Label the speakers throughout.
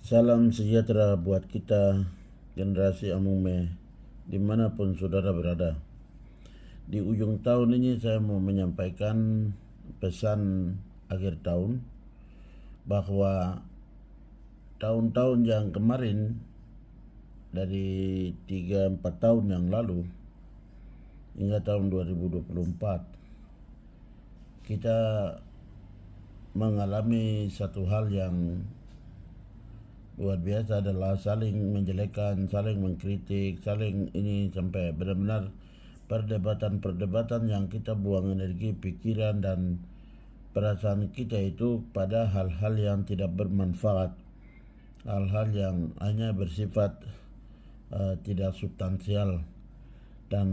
Speaker 1: Salam sejahtera buat kita generasi Amume dimanapun saudara berada. Di ujung tahun ini saya mau menyampaikan pesan akhir tahun bahwa tahun-tahun yang kemarin dari 3-4 tahun yang lalu hingga tahun 2024 kita mengalami satu hal yang luar biasa, adalah saling menjelekkan, saling mengkritik, saling ini sampai benar-benar perdebatan-perdebatan yang kita buang energi, pikiran dan perasaan kita itu pada hal-hal yang tidak bermanfaat, hal-hal yang hanya bersifat tidak substansial, dan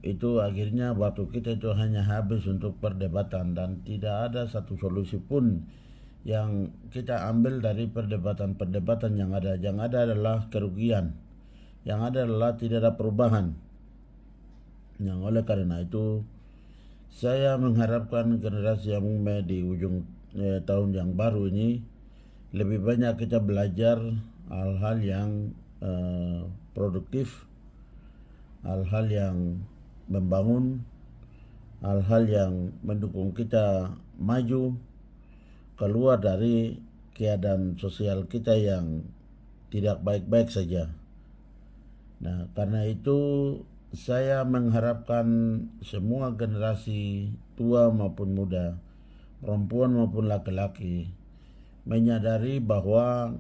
Speaker 1: itu akhirnya waktu kita itu hanya habis untuk perdebatan dan tidak ada satu solusi pun yang kita ambil dari perdebatan-perdebatan yang ada. Yang ada adalah kerugian, yang ada adalah tidak ada perubahan. Yang oleh karena itu saya mengharapkan generasi yang muda di ujung tahun yang baru ini lebih banyak kita belajar hal-hal yang produktif, hal-hal yang membangun, hal-hal yang mendukung kita maju keluar dari keadaan sosial kita yang tidak baik-baik saja. Nah, karena itu saya mengharapkan semua generasi tua maupun muda, perempuan maupun laki-laki, menyadari bahwa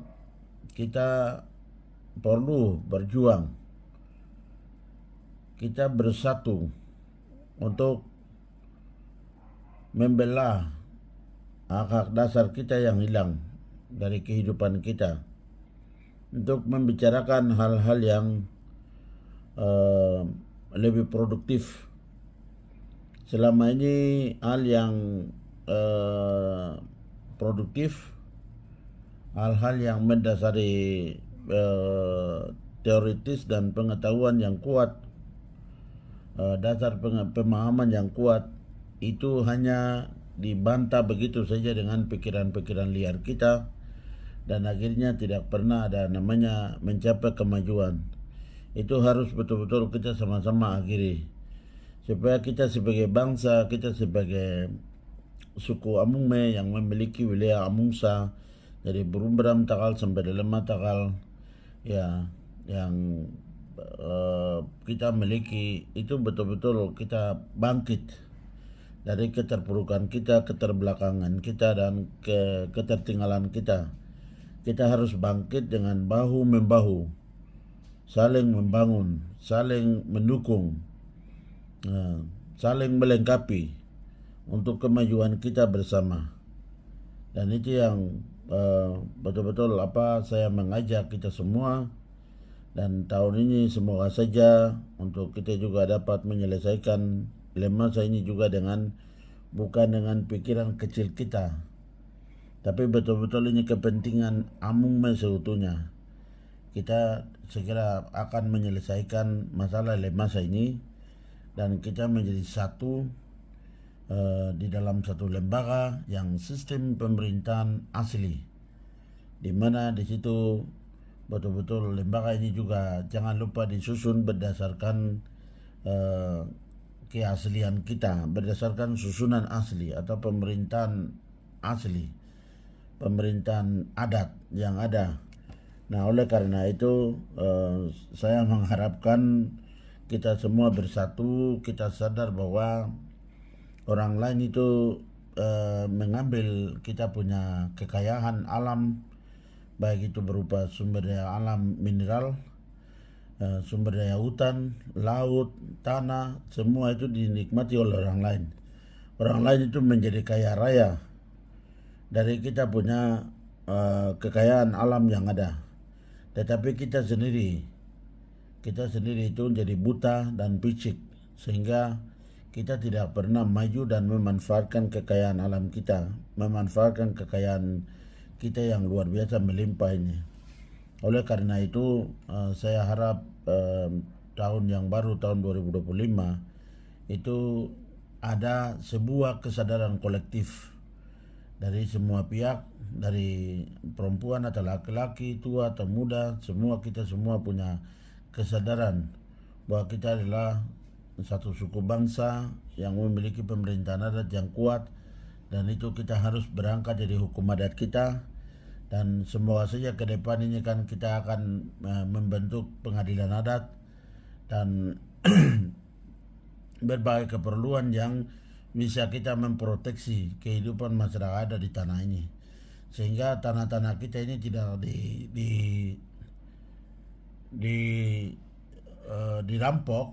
Speaker 1: kita perlu berjuang, kita bersatu untuk membela hak-hak dasar kita yang hilang dari kehidupan kita, untuk membicarakan hal-hal yang lebih produktif. Selama ini hal yang produktif, hal-hal yang mendasari teoritis dan pengetahuan yang kuat, dasar pemahaman yang kuat, itu hanya dibantah begitu saja dengan pikiran-pikiran liar kita, dan akhirnya tidak pernah ada namanya mencapai kemajuan. Itu harus betul-betul kita sama-sama akhiri, supaya kita sebagai bangsa, kita sebagai suku Amume yang memiliki wilayah Amungsa dari Burumberam Takal sampai Delema Takal, ya, yang kita miliki itu betul-betul kita bangkit dari keterpurukan kita, keterbelakangan kita, dan ketertinggalan kita. Kita harus bangkit dengan bahu-membahu, saling membangun, saling mendukung, saling melengkapi untuk kemajuan kita bersama. Dan itu yang betul-betul saya mengajak kita semua. Dan tahun ini semoga saja untuk kita juga dapat menyelesaikan dilema ini juga bukan dengan pikiran kecil kita, tapi betul-betul ini kepentingan Amume seutuhnya. Kita segera akan menyelesaikan masalah lemasa ini dan kita menjadi satu di dalam satu lembaga yang sistem pemerintahan asli, di mana di situ betul-betul lembaga ini juga jangan lupa disusun berdasarkan keaslian kita, berdasarkan susunan asli atau pemerintahan asli, pemerintahan adat yang ada. Nah, oleh karena itu saya mengharapkan kita semua bersatu, kita sadar bahwa orang lain itu mengambil kita punya kekayaan alam, baik itu berupa sumber daya alam mineral, sumber daya hutan, laut, tanah, semua itu dinikmati oleh orang lain. Orang lain itu menjadi kaya raya dari kita punya kekayaan alam yang ada. Tetapi kita sendiri itu jadi buta dan picik, sehingga kita tidak pernah maju dan memanfaatkan kekayaan alam kita, memanfaatkan kekayaan kita yang luar biasa melimpah ini. Oleh karena itu saya harap tahun yang baru, tahun 2025 itu ada sebuah kesadaran kolektif dari semua pihak, dari perempuan atau laki-laki, tua atau muda, kita semua punya kesadaran bahwa kita adalah satu suku bangsa yang memiliki pemerintahan adat yang kuat, dan itu kita harus berangkat dari hukum adat kita. Dan semoga saja ke depan ini kan kita akan membentuk pengadilan adat dan berbagai keperluan yang bisa kita memproteksi kehidupan masyarakat adat di tanah ini, sehingga tanah-tanah kita ini tidak dirampok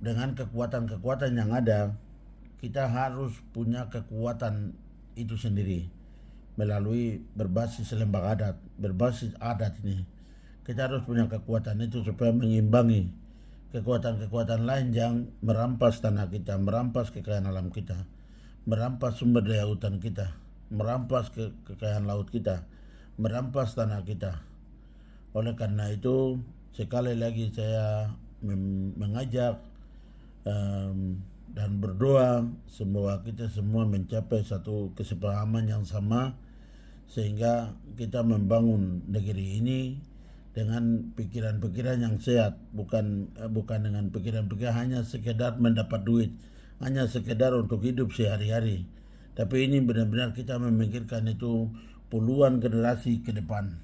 Speaker 1: dengan kekuatan-kekuatan yang ada. Kita harus punya kekuatan itu sendiri melalui berbasis lembaga adat, berbasis adat ini. Kita harus punya kekuatan itu supaya mengimbangi kekuatan-kekuatan lain yang merampas tanah kita, merampas kekayaan alam kita, merampas sumber daya hutan kita, merampas kekayaan laut kita, merampas tanah kita. Oleh karena itu, sekali lagi saya mengajak dan berdoa semoga kita semua mencapai satu kesepahaman yang sama, sehingga kita membangun negeri ini dengan pikiran-pikiran yang sehat, bukan dengan pikiran-pikiran hanya sekedar mendapat duit, hanya sekedar untuk hidup sehari-hari. Tapi ini benar-benar kita memikirkan itu puluhan generasi ke depan.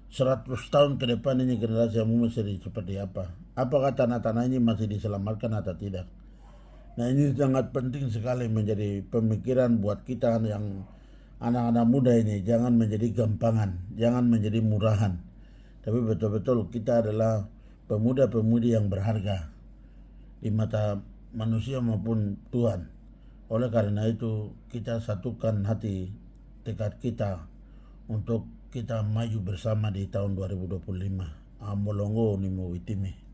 Speaker 1: 100 tahun ke depan ini generasi yang mesti seperti apa? Apakah tanah-tanah ini masih diselamatkan atau tidak? Nah, ini sangat penting sekali menjadi pemikiran buat kita yang anak-anak muda ini. Jangan menjadi gampangan, jangan menjadi murahan, tapi betul-betul kita adalah pemuda-pemudi yang berharga di mata manusia maupun Tuhan. Oleh karena itu, kita satukan hati tekad kita untuk kita maju bersama di tahun 2025. Amolongo nimo witimi.